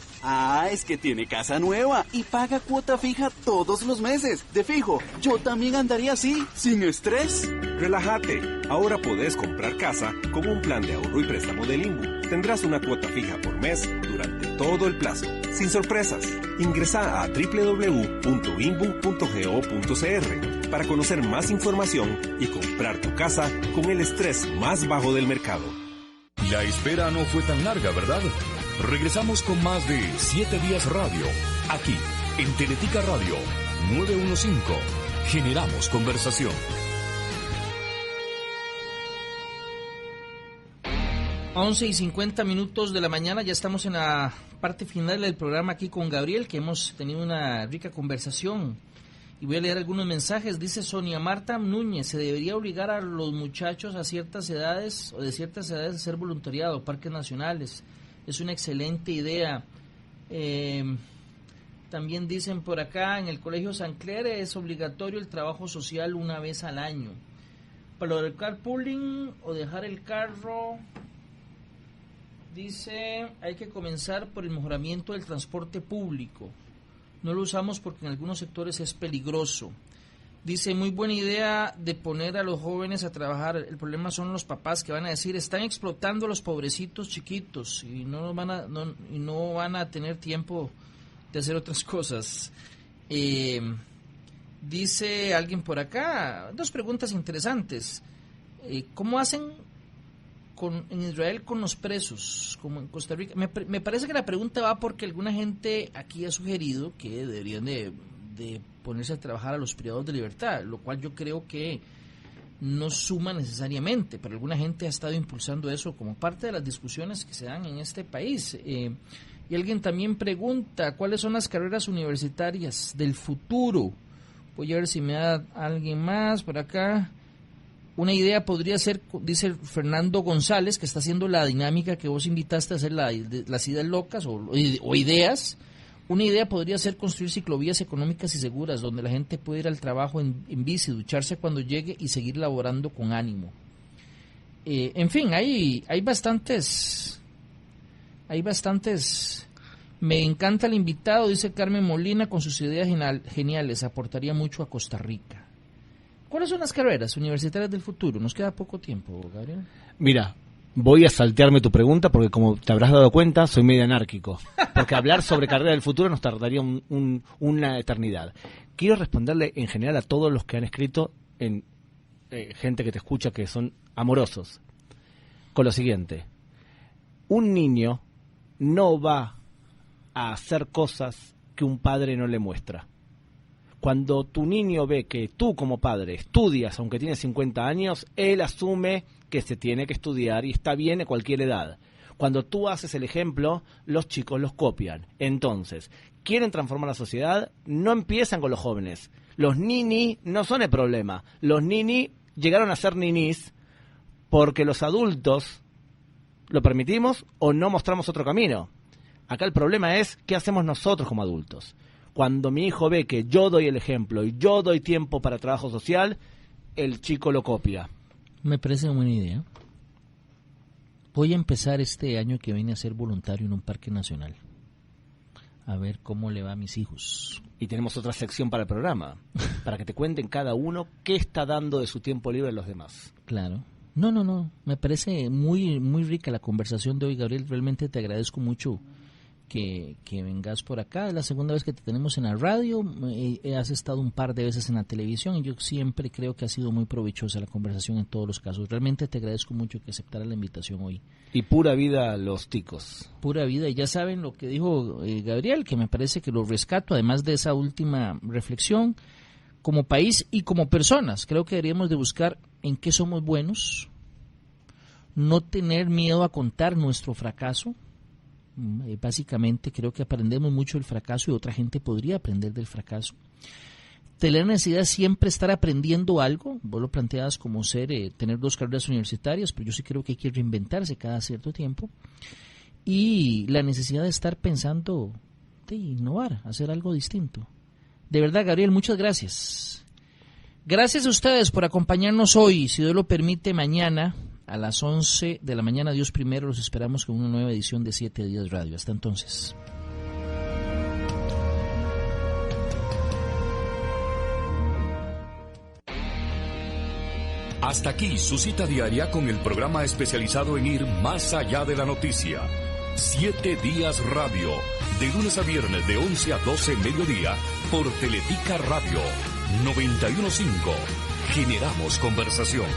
Es que tiene casa nueva y paga cuota fija todos los meses. De fijo, yo también andaría así, sin estrés. Relájate. Ahora podés comprar casa con un plan de ahorro y préstamo del INBU. Tendrás una cuota fija por mes durante todo el plazo. sin sorpresas. Ingresa a www.inbu.go.cr para conocer más información y comprar tu casa con el estrés más bajo del mercado. La espera no fue tan larga, ¿verdad? Regresamos con más de 7 Días Radio, aquí en Teletica Radio 915. Generamos conversación. 11:50 de la mañana, ya estamos en la parte final del programa aquí con Gabriel, que hemos tenido una rica conversación. Y voy a leer algunos mensajes. Dice Sonia Marta Núñez: se debería obligar a los muchachos a ciertas edades o de ciertas edades a hacer voluntariado, parques nacionales. Es una excelente idea. También dicen por acá, en el Colegio San Clare es obligatorio el trabajo social una vez al año. Para lo del carpooling o dejar el carro, dice, hay que comenzar por el mejoramiento del transporte público. No lo usamos porque en algunos sectores es peligroso. Dice, muy buena idea de poner a los jóvenes a trabajar. El problema son los papás que van a decir, están explotando a los pobrecitos chiquitos y no van a tener tiempo de hacer otras cosas. Dice alguien por acá, dos preguntas interesantes. ¿Cómo hacen en Israel con los presos, como en Costa Rica? Me parece que la pregunta va porque alguna gente aquí ha sugerido que deberían de ponerse a trabajar a los privados de libertad, lo cual yo creo que no suma necesariamente, pero alguna gente ha estado impulsando eso como parte de las discusiones que se dan en este país. Y alguien también pregunta, ¿cuáles son las carreras universitarias del futuro? Voy a ver si me da alguien más por acá. Una idea podría ser, dice Fernando González, que está haciendo la dinámica que vos invitaste a hacer, las ideas locas o ideas. Una idea podría ser construir ciclovías económicas y seguras, donde la gente puede ir al trabajo en bici, ducharse cuando llegue y seguir laborando con ánimo. En fin, hay bastantes. Me encanta el invitado, dice Carmen Molina, con sus ideas geniales, aportaría mucho a Costa Rica. ¿Cuáles son las carreras universitarias del futuro? Nos queda poco tiempo, Gabriel. Mira, voy a saltearme tu pregunta porque, como te habrás dado cuenta, soy medio anárquico. Porque hablar sobre carrera del futuro nos tardaría una eternidad. Quiero responderle en general a todos los que han escrito, gente que te escucha, que son amorosos, con lo siguiente. Un niño no va a hacer cosas que un padre no le muestra. Cuando tu niño ve que tú como padre estudias, aunque tienes 50 años, él asume que se tiene que estudiar y está bien a cualquier edad. Cuando tú haces el ejemplo, los chicos los copian. Entonces, ¿quieren transformar la sociedad? No empiezan con los jóvenes. Los nini no son el problema. Los nini llegaron a ser ninis porque los adultos lo permitimos o no mostramos otro camino. Acá el problema es qué hacemos nosotros como adultos. Cuando mi hijo ve que yo doy el ejemplo y yo doy tiempo para trabajo social, el chico lo copia. Me parece una buena idea. Voy a empezar este año que viene a ser voluntario en un parque nacional. A ver cómo le va a mis hijos. Y tenemos otra sección para el programa, para que te cuenten cada uno qué está dando de su tiempo libre a los demás. Claro. No. Me parece muy, muy rica la conversación de hoy, Gabriel. Realmente te agradezco mucho que vengas por acá. Es la segunda vez que te tenemos en la radio. Has estado un par de veces en la televisión y yo siempre creo que ha sido muy provechosa la conversación en todos los casos. Realmente te agradezco mucho que aceptaras la invitación hoy. Y pura vida los ticos. Pura vida. Y ya saben lo que dijo Gabriel, que me parece que lo rescato, además de esa última reflexión. Como país y como personas, creo que deberíamos de buscar en qué somos buenos, no tener miedo a contar nuestro fracaso. Básicamente creo que aprendemos mucho del fracaso y otra gente podría aprender del fracaso. Tener necesidad de siempre estar aprendiendo algo, vos lo planteabas como tener 2 carreras universitarias, pero yo sí creo que hay que reinventarse cada cierto tiempo. Y la necesidad de estar pensando, de innovar, hacer algo distinto. De verdad, Gabriel, muchas gracias. Gracias a ustedes por acompañarnos hoy. Si Dios lo permite, mañana a las 11 de la mañana, Dios primero, los esperamos con una nueva edición de 7 Días Radio. Hasta entonces. Hasta aquí su cita diaria con el programa especializado en ir más allá de la noticia. 7 Días Radio, De lunes a viernes de 11 a 12 mediodía por Teletica Radio 91.5. Generamos conversación.